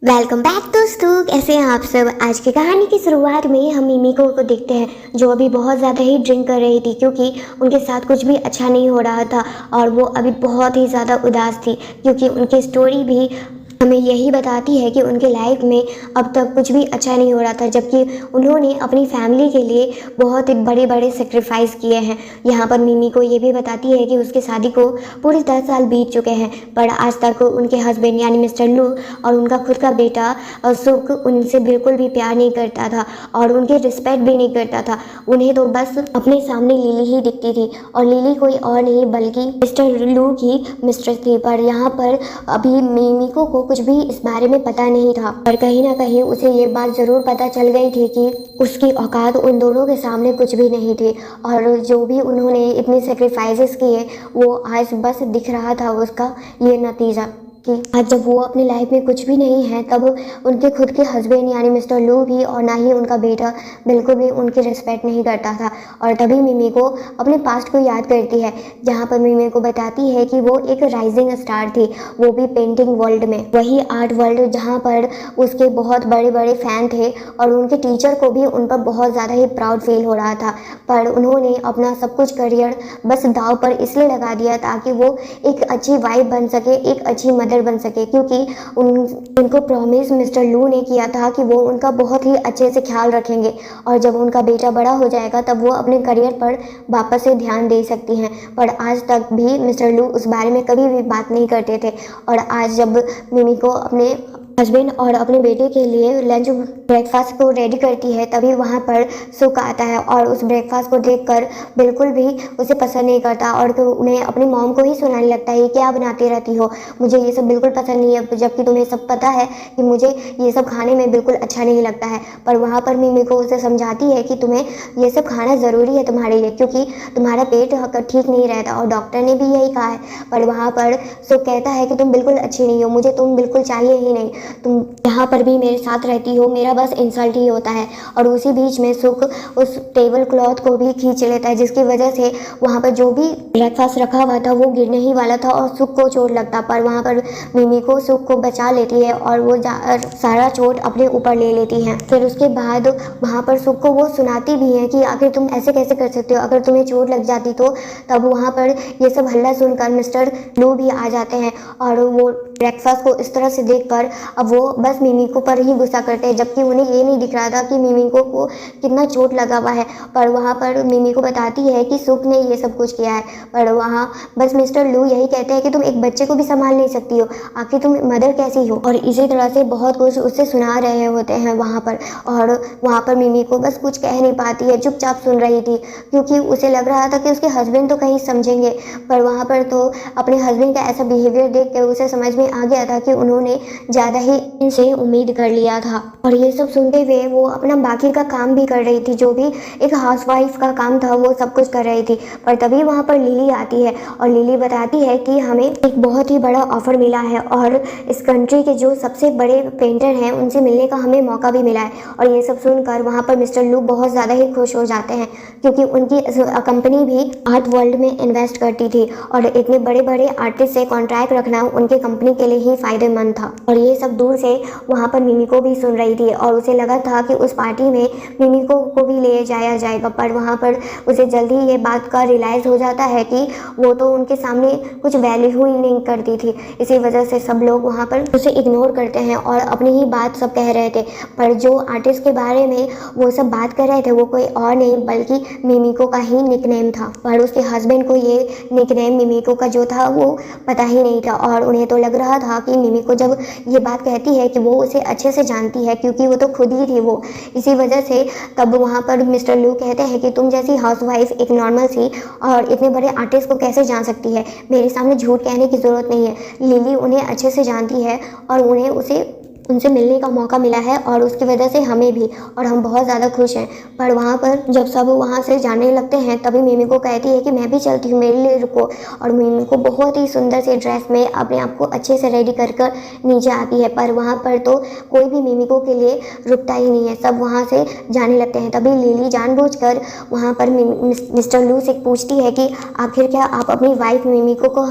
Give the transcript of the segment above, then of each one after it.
Welcome back दोस्तों, कैसे हैं आप सब। आज की कहानी की शुरुआत में हम मिमिको को देखते हैं जो अभी बहुत ज़्यादा ही ड्रिंक कर रही थी क्योंकि उनके साथ कुछ भी अच्छा नहीं हो रहा था और वो अभी बहुत ही ज़्यादा उदास थी क्योंकि उनकी स्टोरी भी हमें यही बताती है कि उनके लाइफ में अब तक कुछ भी अच्छा नहीं हो रहा था, जबकि उन्होंने अपनी फैमिली के लिए बहुत ही बड़े बड़े सेक्रीफाइस किए हैं। यहाँ पर मिमी को ये भी बताती है कि उसकी शादी को पूरे 10 साल बीत चुके हैं पर आज तक उनके हस्बैंड यानी मिस्टर लू और उनका खुद का बेटा सुख उनसे बिल्कुल भी प्यार नहीं करता था और उनकी रिस्पेक्ट भी नहीं करता था। उन्हें तो बस अपने सामने लिली ही दिखती थी और लिली कोई और नहीं बल्कि मिस्टर लू की मिस्ट्रेस थी। पर यहाँ पर अभी मिमिको को कुछ भी इस बारे में पता नहीं था, पर कहीं ना कहीं उसे ये बात जरूर पता चल गई थी कि उसकी औकात उन दोनों के सामने कुछ भी नहीं थी और जो भी उन्होंने इतने सेक्रीफाइसेस किए वो आज बस दिख रहा था उसका ये नतीजा कि आज जब वो अपनी लाइफ में कुछ भी नहीं है तब उनके खुद के हस्बैंड यानी मिस्टर लू भी और ना ही उनका बेटा बिल्कुल भी उनकी रिस्पेक्ट नहीं करता था। और तभी मिमी को अपने पास्ट को याद करती है जहाँ पर मिमी को बताती है कि वो एक राइजिंग स्टार थी, वो भी पेंटिंग वर्ल्ड में, वही आर्ट वर्ल्ड जहाँ पर उसके बहुत बड़े बड़े फैन थे और उनके टीचर को भी उन पर बहुत ज़्यादा ही प्राउड फील हो रहा था। पर उन्होंने अपना सब कुछ करियर बस दाव पर इसलिए लगा दिया ताकि वो एक अच्छी वाइफ बन सके, एक अच्छी मदर बन सके, क्योंकि उनको प्रॉमिस मिस्टर लू ने किया था कि वो उनका बहुत ही अच्छे से ख्याल रखेंगे और जब उनका बेटा बड़ा हो जाएगा तब वो अपने करियर पर वापस से ध्यान दे सकती हैं। पर आज तक भी मिस्टर लू उस बारे में कभी भी बात नहीं करते थे और आज जब मिमी को अपने हस्बैंड और अपने बेटे के लिए लंच ब्रेकफास्ट को रेडी करती है तभी वहाँ पर सुख आता है और उस ब्रेकफास्ट को देखकर बिल्कुल भी उसे पसंद नहीं करता और तो उन्हें अपनी मॉम को ही सुनाने लगता है, क्या बनाती रहती हो, मुझे ये सब बिल्कुल पसंद नहीं है, जबकि तुम्हें सब पता है कि मुझे ये सब खाने में बिल्कुल अच्छा नहीं लगता है। पर वहाँ पर मिमी को उसे समझाती है कि तुम्हें ये सब खाना ज़रूरी है तुम्हारे लिए क्योंकि तुम्हारा पेट ठीक नहीं रहता और डॉक्टर ने भी यही कहा है। पर वहाँ पर सुख कहता है कि तुम बिल्कुल अच्छी नहीं हो, मुझे तुम बिल्कुल चाहिए ही नहीं, तुम यहाँ पर भी मेरे साथ रहती हो, मेरा बस इंसल्ट ही होता है। और उसी बीच में सुख उस टेबल क्लॉथ को भी खींच लेता है जिसकी वजह से वहाँ पर जो भी ब्रेकफास्ट रखा हुआ था वो गिरने ही वाला था और सुख को चोट लगता। पर वहाँ पर मिमी को सुख को बचा लेती है और वो सारा चोट अपने ऊपर ले लेती है। फिर उसके बाद वहाँ पर सुख को वो सुनाती भी है कि आखिर तुम ऐसे कैसे कर सकते हो, अगर तुम्हें चोट लग जाती तो। तब वहाँ पर ये सब हल्ला सुनकर मिस्टर लू भी आ जाते हैं और वो ब्रेकफास्ट को इस तरह से देखकर अब वो बस मिमिको पर ही गुस्सा करते हैं, जबकि उन्हें ये नहीं दिख रहा था कि मिमिको को कितना चोट लगा हुआ है। पर वहाँ पर मिमिको बताती है कि सुख ने ये सब कुछ किया है। पर वहाँ बस मिस्टर लू यही कहते हैं कि तुम एक बच्चे को भी संभाल नहीं सकती हो, आखिर तुम मदर कैसी हो, और इसी तरह से बहुत कुछ उससे सुना रहे होते हैं वहाँ पर। और वहाँ पर मिमिको बस कुछ कह नहीं पाती है, चुपचाप सुन रही थी क्योंकि उसे लग रहा था कि उसके हस्बैंड तो कहीं समझेंगे। पर वहाँ पर तो अपने हस्बैंड का ऐसा बिहेवियर देख कर उसे समझ में आ गया था कि उन्होंने ज़्यादा ही इनसे उम्मीद कर लिया था। और ये सब सुनते हुए वो अपना बाकी का काम भी कर रही थी, जो भी एक हाउसवाइफ का काम था वो सब कुछ कर रही थी। पर तभी वहाँ पर लिली आती है और लिली बताती है कि हमें एक बहुत ही बड़ा ऑफर मिला है और इस कंट्री के जो सबसे बड़े पेंटर हैं उनसे मिलने का हमें मौका भी मिला है। और ये सब सुनकर वहाँ पर मिस्टर लू बहुत ज़्यादा ही खुश हो जाते हैं क्योंकि उनकी कंपनी भी आर्ट वर्ल्ड में इन्वेस्ट करती थी और इतने बड़े बड़े आर्टिस्ट से कॉन्ट्रैक्ट रखना उनके कंपनी के लिए ही फायदेमंद था। और ये सब दूर से वहाँ पर मिमिको भी सुन रही थी और उसे लगा था कि उस पार्टी में मिमिको को भी ले जाया जाएगा। पर वहाँ पर उसे जल्दी ये बात का रियलाइज़ हो जाता है कि वो तो उनके सामने कुछ वैल्यू ही नहीं करती थी। इसी वजह से सब लोग वहाँ पर उसे इग्नोर करते हैं और अपनी ही बात सब कह रहे थे। पर जो आर्टिस्ट के बारे में वो सब बात कर रहे थे वो कोई और नहीं बल्कि मिमिको का ही निकनेम था। पर उसके हस्बैंड को ये निकनेम मिमिको का जो था वो पता ही नहीं था और उन्हें तो लग रहा था कि मिमिको जब ये बात कहती है कि वो उसे अच्छे से जानती है क्योंकि वो तो खुद ही थी वो, इसी वजह से तब वहाँ पर मिस्टर लू कहते हैं कि तुम जैसी हाउसवाइफ एक नॉर्मल सी और इतने बड़े आर्टिस्ट को कैसे जान सकती है, मेरे सामने झूठ कहने की ज़रूरत नहीं है, लिली उन्हें अच्छे से जानती है और उन्हें उनसे मिलने का मौका मिला है और उसकी वजह से हमें भी, और हम बहुत ज़्यादा खुश हैं। पर वहाँ पर जब सब वहाँ से जाने लगते हैं तभी मिमिको कहती है कि मैं भी चलती हूँ, मेरे लिए रुको। और मिमिको बहुत ही सुंदर से ड्रेस में अपने आप को अच्छे से रेडी कर कर नीचे आती है। पर वहाँ पर तो कोई भी मिमिको के लिए रुकता ही नहीं है, सब वहाँ से जाने लगते हैं। तभी लिली जानबूझकर वहाँ पर मिस्टर लू से पूछती है कि आखिर क्या आप अपनी वाइफ मिमिको को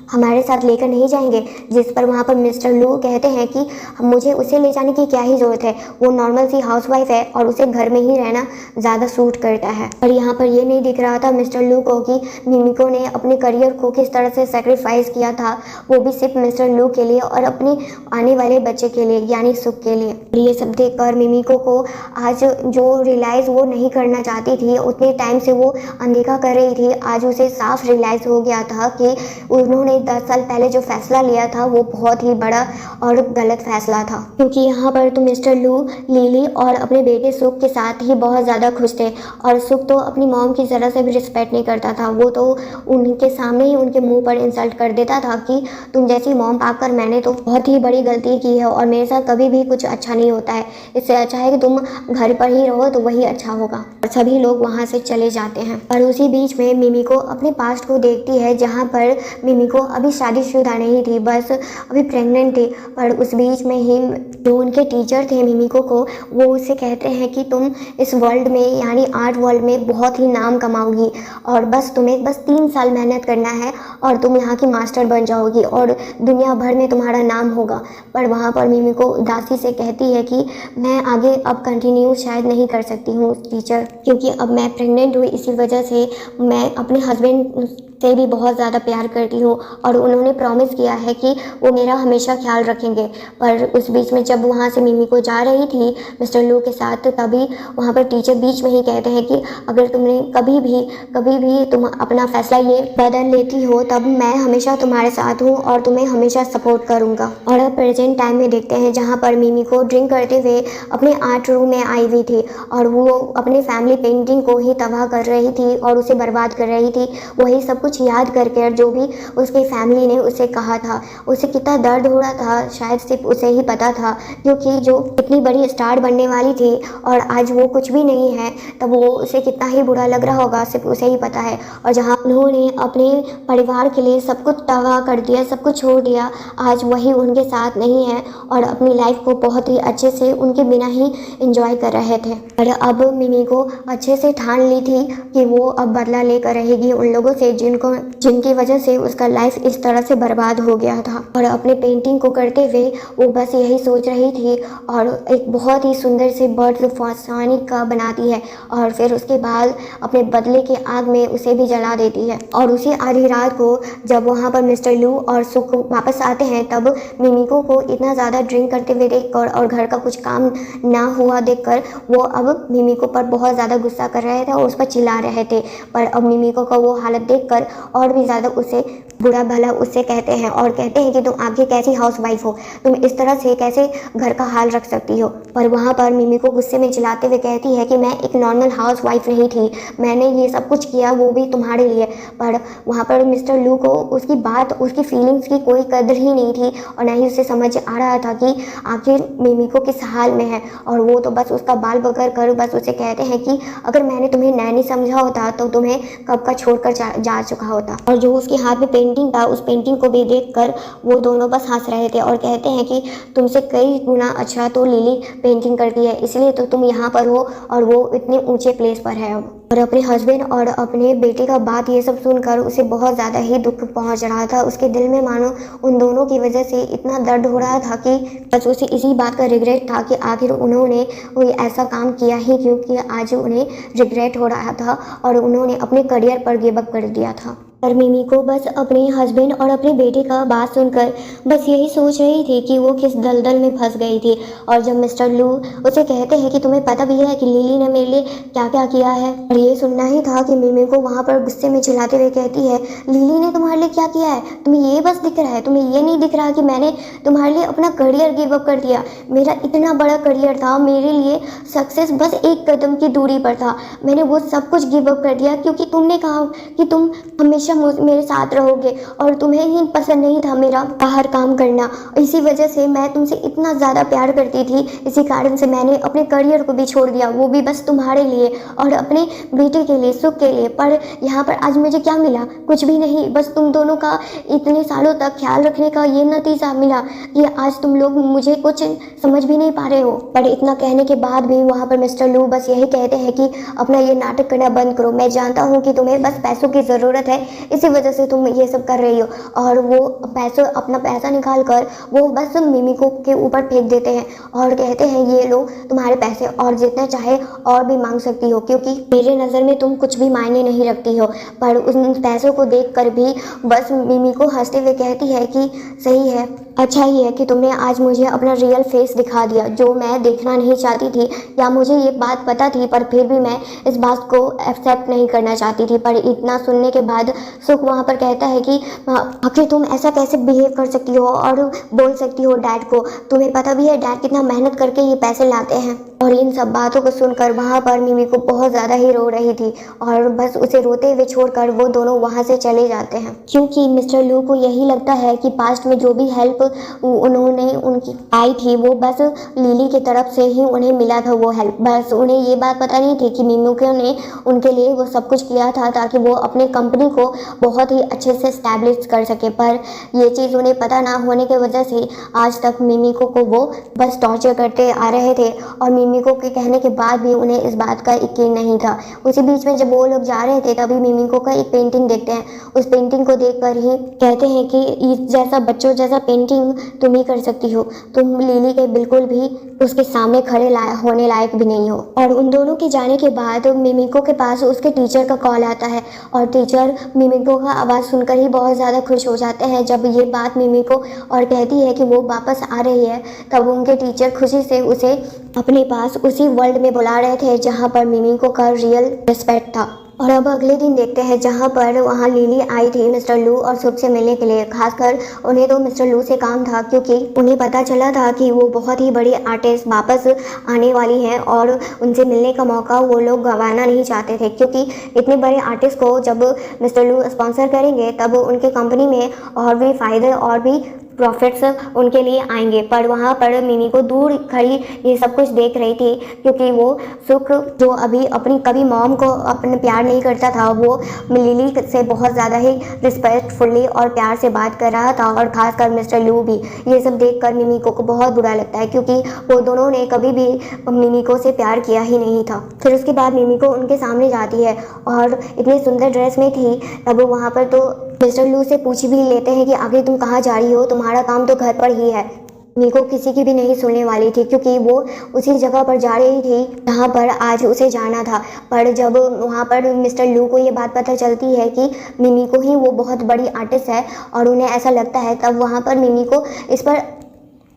हमारे साथ लेकर नहीं जाएंगे। जिस पर वहाँ पर मिस्टर लू कहते हैं कि मुझे उसे ले जाने की क्या ही ज़रूरत है, वो नॉर्मल सी हाउसवाइफ है और उसे घर में ही रहना ज़्यादा सूट करता है। और यहाँ पर ये नहीं दिख रहा था मिस्टर लू को कि मिमिको ने अपने करियर को किस तरह से सेक्रीफाइस किया था, वो भी सिर्फ मिस्टर लू के लिए और अपने आने वाले बच्चे के लिए यानी सुख के लिए। ये सब देखकर मिमिको को आज जो रियलाइज़ वो नहीं करना चाहती थी, उतने टाइम से वो अनदेखा कर रही थी, आज उसे साफ रियलाइज़ हो गया था कि उन्होंने 10 साल पहले जो फैसला लिया था वो बहुत ही बड़ा और गलत फैसला था। क्योंकि यहाँ पर तो मिस्टर लू लिली और अपने बेटे सुख के साथ ही बहुत ज़्यादा खुश थे और सुख तो अपनी मॉम की ज़रा से भी रिस्पेक्ट नहीं करता था। वो तो उनके सामने ही उनके मुंह पर इंसल्ट कर देता था कि तुम जैसी मॉम पाकर मैंने तो बहुत ही बड़ी गलती की है और मेरे साथ कभी भी कुछ अच्छा नहीं होता है, इससे अच्छा है कि तुम घर पर ही रहो तो वही अच्छा होगा। और सभी लोग वहाँ से चले जाते हैं। और उसी बीच में मिमिको अपने पास्ट को देखती है, जहाँ पर मिमिको अभी शादीशुदा नहीं थी, बस अभी प्रेग्नेंट थी। पर उस बीच में ही जो उनके टीचर थे मिमिको को, वो उससे कहते हैं कि तुम इस वर्ल्ड में यानी आर्ट वर्ल्ड में बहुत ही नाम कमाओगी और बस तुम्हें 3 साल मेहनत करना है और तुम यहाँ की मास्टर बन जाओगी और दुनिया भर में तुम्हारा नाम होगा। पर वहाँ पर मिमिको उदासी से कहती है कि मैं आगे अब कंटिन्यू शायद नहीं कर सकती हूँ टीचर, क्योंकि अब मैं प्रेग्नेंट हुई, इसी वजह से मैं अपने हस्बैंड से भी बहुत ज़्यादा प्यार करती हूँ और उन्होंने प्रॉमिस किया है कि वो मेरा हमेशा ख्याल रखेंगे। पर उस बीच में जब वहाँ से मिमिको जा रही थी मिस्टर लू के साथ, तभी वहाँ पर टीचर बीच में ही कहते हैं कि अगर तुमने कभी भी तुम अपना फैसला ये बदल लेती हो तब मैं हमेशा तुम्हारे साथ हूँ और तुम्हें हमेशा सपोर्ट करूँगा। और अब प्रेजेंट टाइम में देखते हैं जहाँ पर मिमिको ड्रिंक करते हुए अपने आर्ट रूम में आई हुई थी और वो अपनी फैमिली पेंटिंग को ही तबाह कर रही थी और उसे बर्बाद कर रही थी। वही सब कुछ याद करके जो भी उसकी फैमिली ने उसे कहा था, उसे कितना दर्द हो रहा था शायद सिर्फ उसे ही पता था, क्योंकि जो इतनी बड़ी स्टार बनने वाली थी और आज वो कुछ भी नहीं है, तब वो उसे कितना ही बुरा लग रहा होगा सिर्फ उसे ही पता है। और जहाँ उन्होंने अपने परिवार के लिए सब कुछ तबाह कर दिया, सब कुछ छोड़ दिया, आज वही उनके साथ नहीं है और अपनी लाइफ को बहुत ही अच्छे से उनके बिना ही एंजॉय कर रहे थे। और अब मिमिको अच्छे से ठान ली थी कि वो अब बदला लेकर रहेगी उन लोगों से जिनकी वजह से उसका लाइफ इस तरह से बर्बाद हो गया था। और अपने पेंटिंग को करते हुए वो बस यही सोच रही थी और एक बहुत ही सुंदर से बर्ड फॉस्फोनिक का बनाती है और फिर उसके बाद अपने बदले के आग में उसे भी जला देती है। और उसी आधी रात को जब वहाँ पर मिस्टर लू और सुख वापस आते हैं, तब मिमिको को इतना ज़्यादा ड्रिंक करते हुए देखकर और घर का कुछ काम ना हुआ देखकर वो अब मिमिको पर बहुत ज़्यादा गुस्सा कर रहे थे और उस पर चिल्ला रहे थे। पर अब मिमिको का वो हालत देखकर और भी ज़्यादा उसे बुरा भला उससे कहते हैं और कहते हैं कि तुम आगे कैसी हाउसवाइफ हो, तुम इस तरह से कैसे घर का हाल रख सकती हो। पर वहाँ पर मिमिको गुस्से में चिल्लाते हुए कहती है कि मैं एक नॉर्मल हाउसवाइफ नहीं थी, मैंने ये सब कुछ किया वो भी तुम्हारे लिए। पर वहाँ पर मिस्टर लू को उसकी बात, उसकी फीलिंग्स की कोई कदर ही नहीं थी और ना ही उसे समझ आ रहा था कि आखिर मिमिको किस हाल में है। और वो तो बस उसका बाल पकड़ कर बस उसे कहते हैं कि अगर मैंने तुम्हें नैनी समझा होता तो तुम्हें कब का छोड़कर जा चुका होता। और जो उसके हाथ में पेंटिंग था, उस पेंटिंग को भी देखकर वो दोनों बस हंस रहे थे और कहते हैं कि तुमसे कई गुना अच्छा तो लिली पेंटिंग करती है, इसलिए तो तुम यहाँ पर हो और वो इतने ऊंचे प्लेस पर है अब। और अपने हस्बैंड और अपने बेटे का बात ये सब सुनकर उसे बहुत ज़्यादा ही दुख पहुंच रहा था। उसके दिल में मानो उन दोनों की वजह से इतना दर्द हो रहा था कि बस उसे इसी बात का रिग्रेट था कि आखिर उन्होंने कोई ऐसा काम किया ही क्योंकि आज उन्हें रिग्रेट हो रहा था और उन्होंने अपने करियर पर गिव अप कर दिया था। पर मिमिको बस अपने हस्बैंड और अपने बेटे का बात सुनकर बस यही सोच रही थी कि वो किस दलदल में फंस गई थी। और जब मिस्टर लू उसे कहते हैं कि तुम्हें पता भी है कि लिली ने मेरे लिए क्या क्या किया है, और ये सुनना ही था कि मिमिको वहाँ पर गुस्से में चिल्लाते हुए कहती है लिली ने तुम्हारे लिए क्या किया है, तुम्हें ये बस दिख रहा है, तुम्हें ये नहीं दिख रहा कि मैंने तुम्हारे लिए अपना करियर गिव अप कर दिया। मेरा इतना बड़ा करियर था, मेरे लिए सक्सेस बस एक कदम की दूरी पर था, मैंने वो सब कुछ गिव अप कर दिया क्योंकि तुमने कहा कि तुम हमेशा मेरे साथ रहोगे और तुम्हें ही पसंद नहीं था मेरा बाहर काम करना। इसी वजह से मैं तुमसे इतना ज़्यादा प्यार करती थी, इसी कारण से मैंने अपने करियर को भी छोड़ दिया, वो भी बस तुम्हारे लिए और अपने बेटे के लिए, सुख के लिए। पर यहाँ पर आज मुझे क्या मिला? कुछ भी नहीं, बस तुम दोनों का इतने सालों तक ख्याल रखने का ये नतीजा मिला कि आज तुम लोग मुझे कुछ समझ भी नहीं पा रहे हो। पर इतना कहने के बाद भी वहाँ पर मिस्टर लू बस यही कहते हैं कि अपना ये नाटक करना बंद करो, मैं जानता हूँ कि तुम्हें बस पैसों की ज़रूरत है, इसी वजह से तुम ये सब कर रही हो। और वो अपना पैसा निकाल कर वो बस मिमिको के ऊपर फेंक देते हैं और कहते हैं ये लो तुम्हारे पैसे, और जितना चाहे और भी मांग सकती हो, क्योंकि मेरे नज़र में तुम कुछ भी मायने नहीं रखती हो। पर उन पैसों को देख कर भी बस मिमिको हंसते हुए कहती है कि सही है, अच्छा ही है कि तुमने आज मुझे अपना रियल फेस दिखा दिया, जो मैं देखना नहीं चाहती थी, या मुझे ये बात पता थी पर फिर भी मैं इस बात को एक्सेप्ट नहीं करना चाहती थी। पर इतना सुनने के बाद सुख वहाँ पर कहता है कि आखिर तुम ऐसा कैसे बिहेव कर सकती हो और बोल सकती हो डैड को, तुम्हें पता भी है डैड कितना मेहनत करके ये पैसे लाते हैं। और इन सब बातों को सुनकर वहाँ पर मिमिको बहुत ज़्यादा ही रो रही थी और बस उसे रोते हुए छोड़कर वो दोनों वहाँ से चले जाते हैं, क्योंकि मिस्टर लू को यही लगता है कि पास्ट में जो भी हेल्प उन्होंने उनकी आई थी वो बस लिली की तरफ से ही उन्हें मिला था वो हेल्प। बस उन्हें ये बात पता नहीं थी कि मिमिको ने उनके लिए वो सब कुछ किया था ताकि वो अपने कंपनी को बहुत ही अच्छे से स्टैब्लिश कर सके। पर ये चीज़ उन्हें पता ना होने की वजह से आज तक मिमिको को वो बस टॉर्चर करते आ रहे थे और मिमिको के कहने के बाद भी उन्हें इस बात का यकीन नहीं था। उसी बीच में जब वो लोग जा रहे थे तभी मिमिको का एक पेंटिंग देखते हैं। उस पेंटिंग को देखकर ही कहते हैं कि इस जैसा बच्चों जैसा पेंटिंग तुम ही कर सकती हो, तुम लिली के बिल्कुल भी उसके सामने खड़े होने लायक भी नहीं हो। और उन दोनों के जाने के बाद मिमिको के पास उसके टीचर का कॉल आता है और टीचर मिमिको का आवाज़ सुनकर ही बहुत ज़्यादा खुश हो जाते हैं। जब ये बात मिमिको और कहती है कि वो वापस आ रही है तब उनके टीचर खुशी से उसे अपने पास उसी वर्ल्ड में बुला रहे थे जहाँ पर मिमिको का रियल रिस्पेक्ट था। और अब अगले दिन देखते हैं जहाँ पर वहाँ लिली आई थी मिस्टर लू और सुख से मिलने के लिए। खासकर उन्हें तो मिस्टर लू से काम था, क्योंकि उन्हें पता चला था कि वो बहुत ही बड़ी आर्टिस्ट वापस आने वाली हैं और उनसे मिलने का मौका वो लोग गंवाना नहीं चाहते थे, क्योंकि इतने बड़े आर्टिस्ट को जब मिस्टर लू स्पॉन्सर करेंगे तब उनके कंपनी में और भी फ़ायदे और भी प्रॉफिट्स उनके लिए आएंगे। पर वहाँ पर मिमिको दूर खड़ी ये सब कुछ देख रही थी, क्योंकि वो सुख जो अभी अपनी कभी मॉम को अपने प्यार नहीं करता था वो लिली से बहुत ज़्यादा ही रिस्पेक्टफुली और प्यार से बात कर रहा था। और ख़ासकर मिस्टर लू भी ये सब देखकर मिमिको को बहुत बुरा लगता है, क्योंकि वो दोनों ने कभी भी मिमिको से प्यार किया ही नहीं था। फिर उसके बाद मिमिको उनके सामने जाती है और इतनी सुंदर ड्रेस में थी। तब वहाँ पर तो मिस्टर लू से पूछ भी लेते हैं कि आगे तुम कहाँ जा रही हो, तुम्हारा काम तो घर पर ही है। मिमिको किसी की भी नहीं सुनने वाली थी, क्योंकि वो उसी जगह पर जा रही थी जहाँ पर आज उसे जाना था। पर जब वहाँ पर मिस्टर लू को ये बात पता चलती है कि मिमिको ही वो बहुत बड़ी आर्टिस्ट है और उन्हें ऐसा लगता है, तब वहाँ पर मिमिको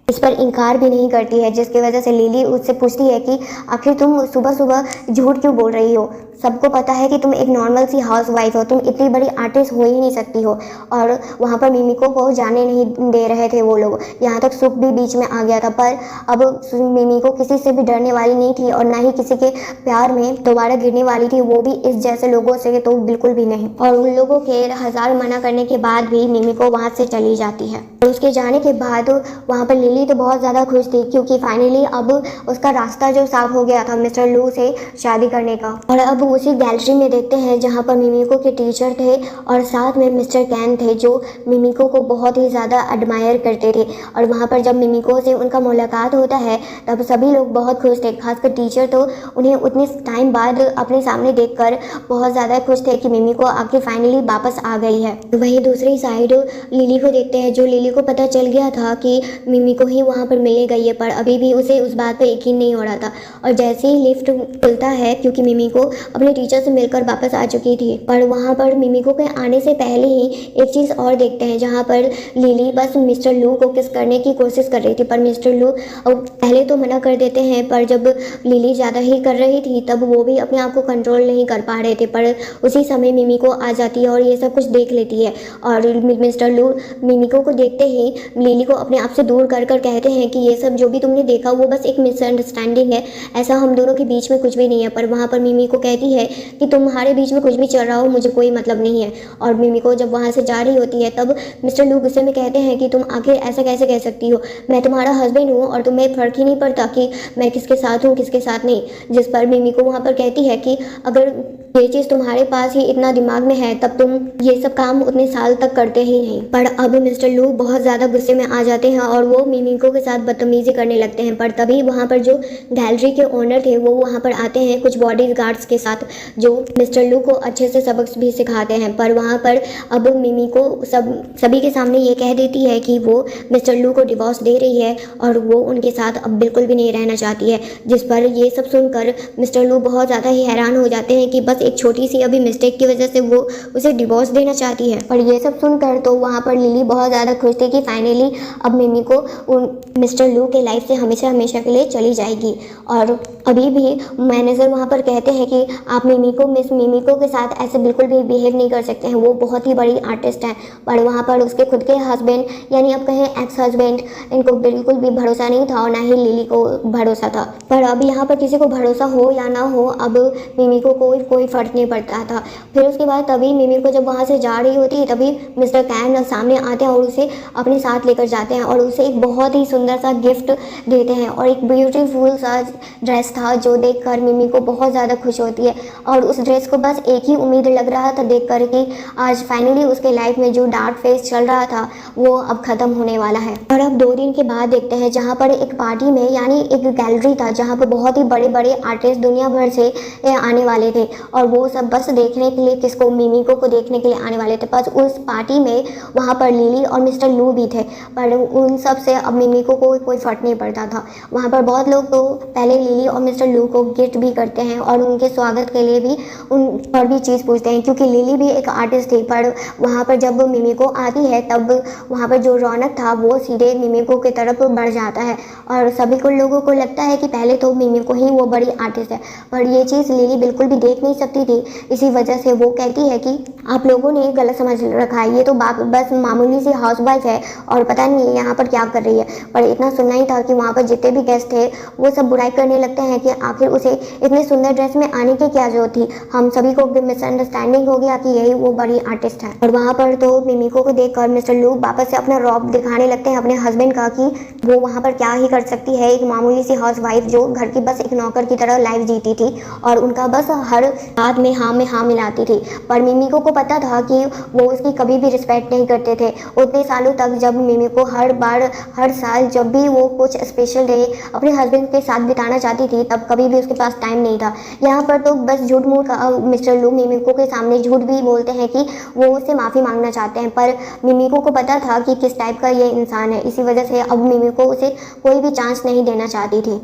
इस पर इनकार भी नहीं करती है, जिसकी वजह से लिली उससे पूछती है कि आखिर तुम सुबह सुबह झूठ क्यों बोल रही हो, सबको पता है कि तुम एक नॉर्मल सी हाउस वाइफ हो, तुम इतनी बड़ी आर्टिस्ट हो ही नहीं सकती हो। और वहाँ पर मिमिको को जाने नहीं दे रहे थे वो लोग, यहाँ तक सुख भी बीच में आ गया था। पर अब मिमिको किसी से भी डरने वाली नहीं थी और ना ही किसी के प्यार में दोबारा गिरने वाली थी, वो भी इस जैसे लोगों से तो बिल्कुल भी नहीं। और उन लोगों के हजार मना करने के बाद भी मिमिको वहाँ से चली जाती है। और उसके जाने के बाद वहाँ पर लिली तो बहुत ज़्यादा खुश थी, क्योंकि फाइनली अब उसका रास्ता जो साफ हो गया था मिस्टर लू से शादी करने का। और अब उसी गैलरी में देखते हैं जहाँ पर मिमिको के टीचर थे और साथ में मिस्टर कैन थे, जो मिमिको को बहुत ही ज़्यादा एडमायर करते थे। और वहाँ पर जब मिमिको से उनका मुलाकात होता है तब सभी लोग बहुत खुश थे, खासकर टीचर तो उन्हें उतने टाइम बाद अपने सामने देखकर बहुत ज़्यादा खुश थे कि मिमिको आखिर फाइनली वापस आ गई है। वहीं दूसरी साइड लिली को देखते हैं, जो लिली को पता चल गया था कि मिमिको ही वहाँ पर मिलने गई है, पर अभी भी उसे उस बात पर यकीन नहीं हो रहा था। और जैसे ही लिफ्ट खुलता है, क्योंकि मिमिको अपने टीचर से मिलकर वापस आ चुकी थी, पर वहाँ पर मिमिको के आने से पहले ही एक चीज़ और देखते हैं जहाँ पर लिली बस मिस्टर लू को किस करने की कोशिश कर रही थी, पर मिस्टर लू पहले तो मना कर देते हैं। पर जब लिली ज़्यादा ही कर रही थी तब वो भी अपने आप को कंट्रोल नहीं कर पा रहे थे। पर उसी समय मिमिको आ जाती है और ये सब कुछ देख लेती है और मिस्टर लू मिमिको को देखते ही लिली को अपने आप से दूर कर कहते हैं कि ये सब जो भी तुमने देखा वो बस एक मिसअंडरस्टैंडिंग है, ऐसा हम दोनों के बीच में कुछ भी नहीं है। पर वहाँ पर मिमिको कहती है कि तुम्हारे बीच में कुछ भी चल रहा हो मुझे कोई मतलब नहीं है। और मिमिको जब वहाँ से जा रही होती है तब मिस्टर लू गुस्से में कहते हैं कि तुम आखिर ऐसा कैसे कह सकती हो, मैं तुम्हारा हस्बैंड हूँ और तुम्हें फ़र्क ही नहीं पड़ता कि मैं किसके साथ हूँ किसके साथ नहीं। जिस पर मिमिको वहाँ पर कहती है कि अगर ये चीज़ तुम्हारे पास ही इतना दिमाग में है, तब तुम ये सब काम उतने साल तक करते ही नहीं। पर अब मिस्टर लू बहुत ज़्यादा गुस्से में आ जाते हैं और वो मिमिको के साथ बदतमीजी करने लगते हैं। पर तभी वहाँ पर जो गैलरी के ओनर थे वो वहाँ पर आते हैं कुछ बॉडी गार्ड्स के साथ, जो मिस्टर लू को अच्छे से सबक भी सिखाते हैं। पर वहाँ पर अब मिमिको सभी के सामने ये कह देती है कि वो मिस्टर लू को डिवोर्स दे रही है और वो उनके साथ अब बिल्कुल भी नहीं रहना चाहती है। जिस पर ये सब सुनकर मिस्टर लू बहुत ज़्यादा ही हैरान हो जाते हैं कि बस एक छोटी सी अभी मिस्टेक की वजह से वो उसे डिवोर्स देना चाहती है। पर ये सब सुनकर तो वहाँ पर लिली बहुत ज़्यादा खुश थी कि फाइनली अब मिमिको उन मिस्टर लू के लाइफ से हमेशा हमेशा के लिए चली जाएगी। और अभी भी मैनेजर वहाँ पर कहते हैं कि आप मिस मिमिको के साथ ऐसे बिल्कुल भी बिहेव नहीं कर सकते हैं, वो बहुत ही बड़ी आर्टिस्ट है। पर वहाँ पर उसके खुद के हस्बैंड, यानी अब कहें एक्स हस्बैंड, इनको बिल्कुल भी भरोसा नहीं था और ना ही लिली को भरोसा था। पर अब यहाँ पर किसी को भरोसा हो या ना हो, अब मिमिको को कोई फर्क नहीं पड़ता था। फिर उसके बाद तभी मिमिको जब वहाँ से जा रही होती है तभी मिस्टर कैन सामने आते हैं और उसे अपने साथ लेकर जाते हैं और उसे एक बहुत ही सुंदर सा गिफ्ट देते हैं और एक ब्यूटीफुल सा ड्रेस था जो देखकर मिमिको बहुत ज़्यादा खुश होती है। और उस ड्रेस को बस एक ही उम्मीद लग रहा था देख कर कि आज फाइनली उसके लाइफ में जो डार्क फेस चल रहा था वो अब ख़त्म होने वाला है। और अब 2 दिन के बाद देखते हैं जहाँ पर एक पार्टी में, यानी एक गैलरी था जहाँ पर बहुत ही बड़े बड़े आर्टिस्ट दुनिया भर से आने वाले थे और वो सब बस देखने के लिए, किसको, मिमिको को देखने के लिए आने वाले थे। बस उस पार्टी में वहाँ पर लिली और मिस्टर लू भी थे, पर उन सब से अब मिमिको को कोई फर्क नहीं पड़ता था। वहाँ पर बहुत लोग तो पहले लिली और मिस्टर लू को गिफ्ट भी करते हैं और उनके स्वागत के लिए भी उन पर भी चीज़ पूछते हैं, क्योंकि लिली भी एक आर्टिस्ट थी। पर वहाँ पर जब मिमिको आती है तब वहाँ पर जो रौनक था वो सीधे मिमिको की तरफ बढ़ जाता है और सभी को लोगों को लगता है कि पहले तो मिमिको ही वो बड़ी आर्टिस्ट है। पर ये चीज़ लिली बिल्कुल भी देख नहीं सकती थी, इसी वजह से वो कहती है कि आप लोगों ने गलत समझ रखा है, ये तो बस मामूली सी हाउसवाइफ है और पता नहीं यहाँ पर क्या कर रही है। पर इतना सुनना ही था कि वहाँ पर जितने भी गेस्ट थे वो सब बुराई करने लगते हैं कि आखिर उसे इतने सुंदर ड्रेस में आने की क्या जरूरत थी। हम सभी को मिसअंडरस्टैंडिंग हो गया कि यही वो बड़ी आर्टिस्ट है। और वहाँ पर तो मिमिको को देखकर मिस्टर लू वापस से अपना रौब दिखाने लगते हैं अपने हस्बैंड का कि वो वहाँ पर क्या ही कर सकती है, एक मामूली सी हाउसवाइफ जो घर की बस एक नौकर की तरह लाइफ जीती थी और उनका बस हर बात में हाँ मिलाती थी। पर मिमिको को पता था कि वो उसकी कभी भी रिस्पेक्ट नहीं करते थे उतने सालों तक। जब मिमिको हर साल जब भी वो कुछ स्पेशल डे अपने हस्बैंड के साथ बिताना चाहती थी तब कभी भी उसके पास टाइम नहीं था। यहाँ पर तो बस झूठ मूठ मिस्टर लू मिमिको के सामने झूठ भी बोलते हैं कि वो उससे माफ़ी मांगना चाहते हैं, पर मिमिको को पता था कि किस टाइप का ये इंसान है, इसी वजह से अब मिमिको उसे कोई भी चांस नहीं देना चाहती थी।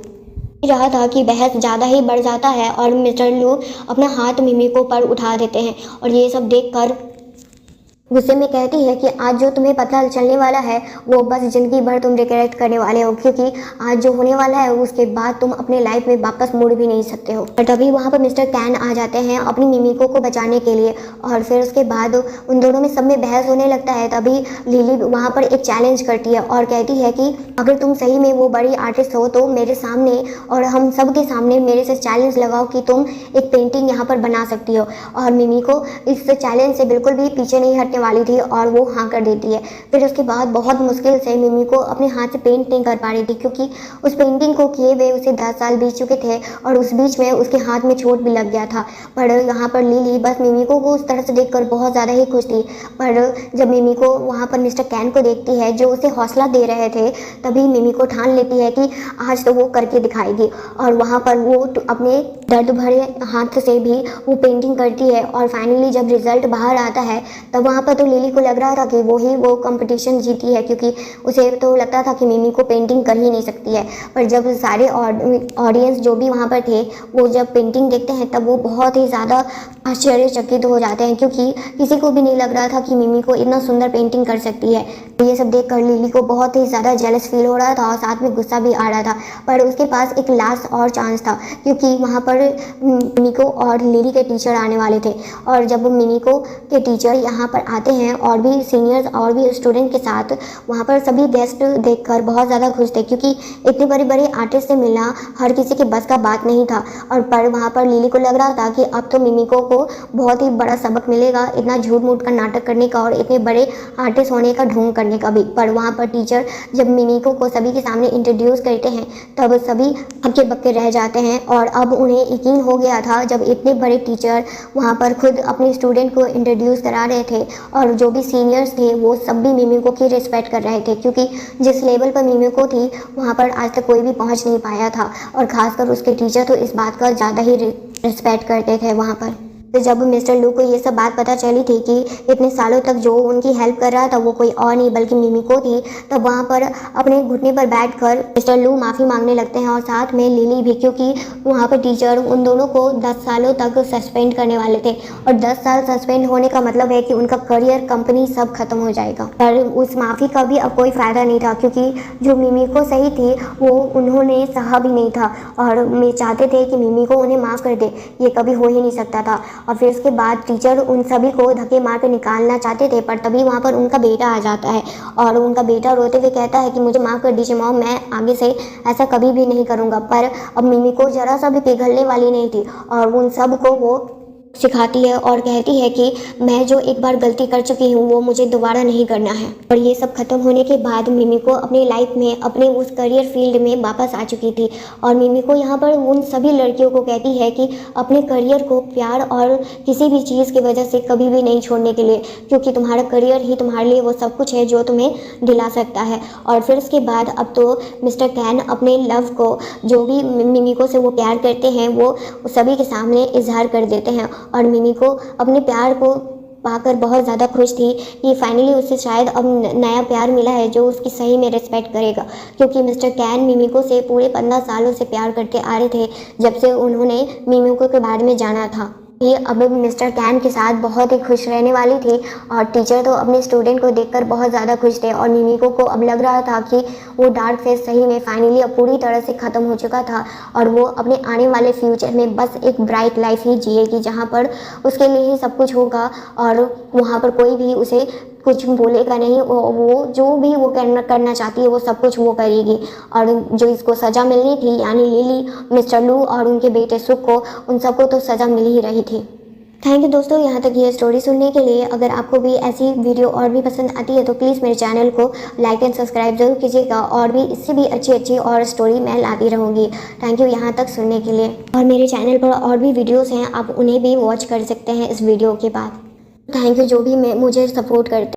रहा था कि बहस ज़्यादा ही बढ़ जाता है और मिस्टर लू अपना हाथ मिमिको पर उठा देते हैं और ये सब देखकर गुस्से में कहती है कि आज जो तुम्हें पता चलने वाला है वो बस ज़िंदगी भर तुम रिग्रेट करने वाले हो, क्योंकि आज जो होने वाला है उसके बाद तुम अपने लाइफ में वापस मुड़ भी नहीं सकते हो। और तभी वहाँ पर मिस्टर कैन आ जाते हैं अपनी मिमिको को बचाने के लिए और फिर उसके बाद उन दोनों में सब में बहस होने लगता है। तभी लिली वहाँ पर एक चैलेंज करती है और कहती है कि अगर तुम सही में वो बड़ी आर्टिस्ट हो तो मेरे सामने और हम सब के सामने मेरे से चैलेंज लगाओ कि तुम एक पेंटिंग यहाँ पर बना सकती हो। और मिमिको इस चैलेंज से बिल्कुल भी पीछे नहीं हटने वाली थी और वो हाँ कर देती है। फिर उसके बाद बहुत मुश्किल से मिमिको अपने हाथ से पेंट नहीं कर पा रही थी, क्योंकि उस पेंटिंग को किए हुए उसे 10 साल बीत चुके थे और उस बीच में उसके हाथ में चोट भी लग गया था। पर यहाँ पर लिली बस मिमिको को उस तरह से देखकर बहुत ज़्यादा ही खुश थी। पर जब मिमिको वहाँ पर मिस्टर कैन को देखती है जो उसे हौसला दे रहे थे, तभी मिमिको ठान लेती है कि आज तो वो करके दिखाएगी। और वहाँ पर वो अपने दर्द भरे हाथ से भी वो पेंटिंग करती है और फाइनली जब रिजल्ट बाहर आता है तब वहाँ पर तो लिली को लग रहा था कि वो कंपटीशन जीती है, क्योंकि उसे तो लगता था कि मिमिको पेंटिंग कर ही नहीं सकती है। पर जब सारे ऑडियंस जो भी वहाँ पर थे वो जब पेंटिंग देखते हैं तब वो बहुत ही ज़्यादा आश्चर्यचकित हो जाते हैं, क्योंकि किसी को भी नहीं लग रहा था कि मिमिको इतना सुंदर पेंटिंग कर सकती है। ये सब देखकर लिली को बहुत ही ज़्यादा जेलस फील हो रहा था और साथ में गुस्सा भी आ रहा था। पर उसके पास एक लास्ट और चांस था, क्योंकि वहाँ पर मिमिको और लिली के टीचर आने वाले थे और जब मिमिको के टीचर यहाँ पर आते हैं और भी सीनियर्स और भी स्टूडेंट के साथ। वहाँ पर सभी गेस्ट देखकर बहुत ज़्यादा खुश थे, क्योंकि इतने बड़े बड़े आर्टिस्ट से मिलना हर किसी के बस का बात नहीं था। और पर वहाँ पर लिली को लग रहा था कि अब तो मिमिको को बहुत ही बड़ा सबक मिलेगा, इतना झूठ मूठ का नाटक करने का और इतने बड़े आर्टिस्ट होने का ढोंग करने का भी। पर वहाँ पर टीचर जब मिमिको को सभी के सामने इंट्रोड्यूस करते हैं तब सभी हक्के बक्के रह जाते हैं। और अब उन्हें यकीन हो गया था, जब इतने बड़े टीचर वहाँ पर खुद अपने स्टूडेंट को इंट्रोड्यूस करा रहे थे और जो भी सीनियर्स थे वो सब भी मिमिको की रिस्पेक्ट कर रहे थे, क्योंकि जिस लेवल पर मिमिको थी वहाँ पर आज तक कोई भी पहुँच नहीं पाया था। और ख़ासकर उसके टीचर तो इस बात का ज़्यादा ही रिस्पेक्ट करते थे वहाँ पर। तो जब मिस्टर लू को ये सब बात पता चली थी कि इतने सालों तक जो उनकी हेल्प कर रहा था वो कोई और नहीं बल्कि मिमिको थी, तब वहाँ पर अपने घुटने पर बैठकर मिस्टर लू माफ़ी मांगने लगते हैं और साथ में लिली भी, क्योंकि वहाँ पर टीचर उन दोनों को 10 सालों तक सस्पेंड करने वाले थे। और 10 साल सस्पेंड होने का मतलब है कि उनका करियर, कंपनी सब खत्म हो जाएगा। पर उस माफ़ी का भी अब कोई फ़ायदा नहीं था, क्योंकि जो मिमिको सही थी वो उन्होंने सहा भी नहीं था और मैं चाहते थे कि मिमिको उन्हें माफ़ कर दे। ये कभी हो ही नहीं सकता था। और फिर उसके बाद टीचर उन सभी को धक्के मार कर निकालना चाहते थे, पर तभी वहाँ पर उनका बेटा आ जाता है और उनका बेटा रोते हुए कहता है कि मुझे माफ़ कर दीजिए मॉम, मैं आगे से ऐसा कभी भी नहीं करूँगा। पर अब मिमिको ज़रा सा भी पिघलने वाली नहीं थी और उन सब को वो सिखाती है और कहती है कि मैं जो एक बार गलती कर चुकी हूँ वो मुझे दोबारा नहीं करना है। और ये सब खत्म होने के बाद मिमिको अपनी लाइफ में अपने उस करियर फील्ड में वापस आ चुकी थी। और मिमिको यहाँ पर उन सभी लड़कियों को कहती है कि अपने करियर को प्यार और किसी भी चीज़ की वजह से कभी भी नहीं छोड़ने के लिए, क्योंकि तुम्हारा करियर ही तुम्हारे लिए वो सब कुछ है जो तुम्हें दिला सकता है। और फिर उसके बाद अब तो मिस्टर कैन अपने लव को, जो भी मिमिको से वो प्यार करते हैं, वो सभी के सामने इजहार कर देते हैं। और मिमिको अपने प्यार को पाकर बहुत ज़्यादा खुश थी कि फाइनली उसे शायद अब नया प्यार मिला है जो उसकी सही में रिस्पेक्ट करेगा, क्योंकि मिस्टर कैन मिमिको से पूरे 15 सालों से प्यार करते आ रहे थे, जब से उन्होंने मिमिको के बारे में जाना था। ये अब मिस्टर कैन के साथ बहुत ही खुश रहने वाली थी और टीचर तो अपने स्टूडेंट को देखकर बहुत ज़्यादा खुश थे। और मिमिको को अब लग रहा था कि वो डार्क फेज सही में फाइनली अब पूरी तरह से ख़त्म हो चुका था और वो अपने आने वाले फ्यूचर में बस एक ब्राइट लाइफ ही जिएगी, जहाँ पर उसके लिए ही सब कुछ होगा और वहाँ पर कोई भी उसे कुछ बोलेगा नहीं। वो जो भी वो करना चाहती है वो सब कुछ वो करेगी। और जो इसको सज़ा मिलनी थी, यानी लिली, मिस्टर लू और उनके बेटे सुख को, उन सबको तो सज़ा मिल ही रही थी। थैंक यू दोस्तों, यहाँ तक ये स्टोरी सुनने के लिए। अगर आपको भी ऐसी वीडियो और भी पसंद आती है तो प्लीज़ मेरे चैनल को लाइक एंड सब्सक्राइब ज़रूर कीजिएगा और भी इससे भी अच्छी और स्टोरी मैं लाती रहूँगी। थैंक यू यहाँ तक सुनने के लिए। और मेरे चैनल पर और भी वीडियोज़ हैं, आप उन्हें भी वॉच कर सकते हैं इस वीडियो के बाद। थैंक यू जो भी मुझे सपोर्ट करते